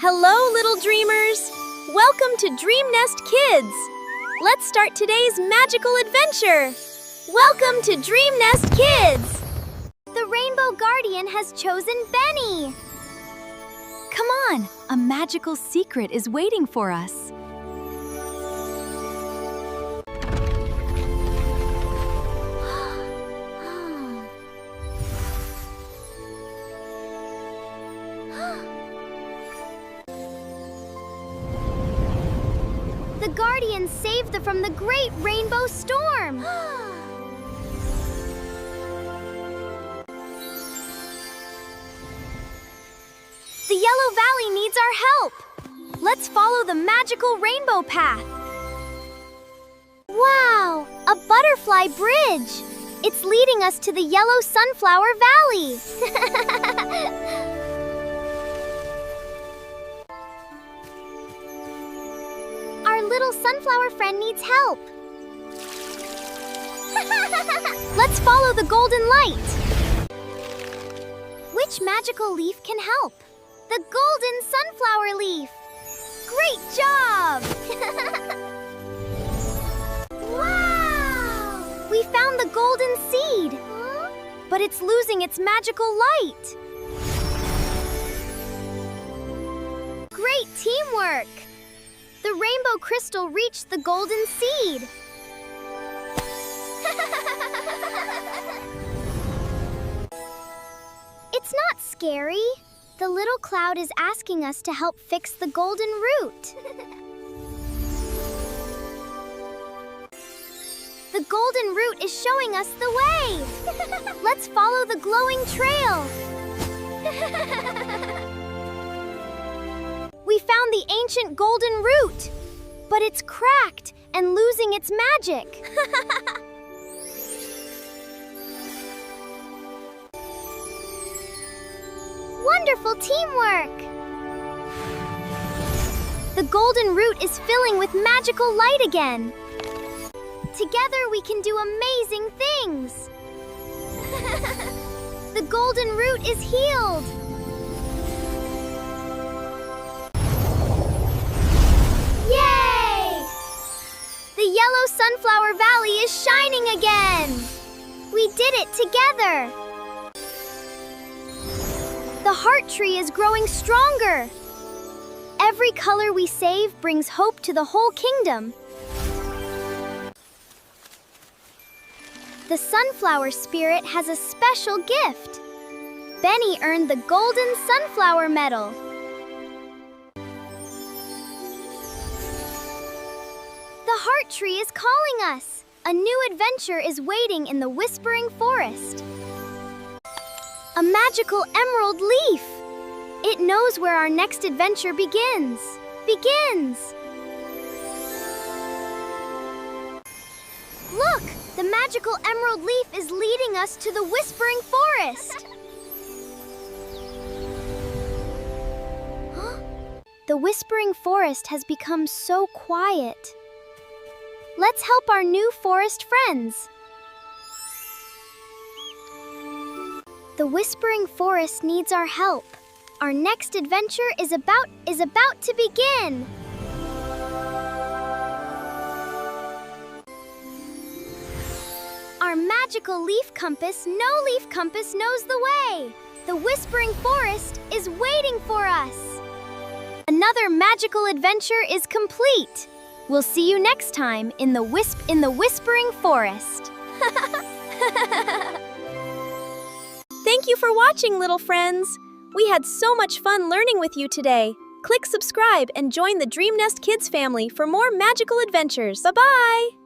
Hello, little dreamers! Welcome to DreamNest Kids! Let's start today's magical adventure! Welcome to DreamNest Kids! The Rainbow Guardian has chosen Benny! Come on, a magical secret is waiting for us. The Guardian saved them from the great rainbow storm! The Yellow Valley needs our help! Let's follow the magical rainbow path! Wow! A butterfly bridge! It's leading us to the Yellow Sunflower Valley! Our little sunflower friend needs help! Let's follow the golden light! Which magical leaf can help? The golden sunflower leaf! Great job! Wow! We found the golden seed! But it's losing its magical light! Great teamwork! The rainbow crystal reached the golden seed! It's not scary. The little cloud is asking us to help fix the golden root. The golden root is showing us the way. Let's follow the glowing trail. We found the ancient golden root, but it's cracked and losing its magic. Wonderful teamwork! The golden root is filling with magical light again. Together we can do amazing things. The golden root is healed. Yay! The Yellow Sunflower Valley is shining again. We did it together. The heart tree is growing stronger. Every color we save brings hope to the whole kingdom. The sunflower spirit has a special gift. Benny earned the Golden Sunflower Medal. The heart tree is calling us. A new adventure is waiting in the Whispering Forest. A magical emerald leaf! It knows where our next adventure begins. Look! The magical emerald leaf is leading us to the Whispering Forest! The Whispering Forest has become so quiet. Let's help our new forest friends. The Whispering Forest needs our help. Our next adventure is about to begin. Our magical leaf compass, No Leaf Compass, knows the way. The Whispering Forest is waiting for us. Another magical adventure is complete. We'll see you next time in the Whispering Forest. Thank you for watching, little friends. We had so much fun learning with you today. Click subscribe and join the DreamNest Kids family for more magical adventures. Bye-bye!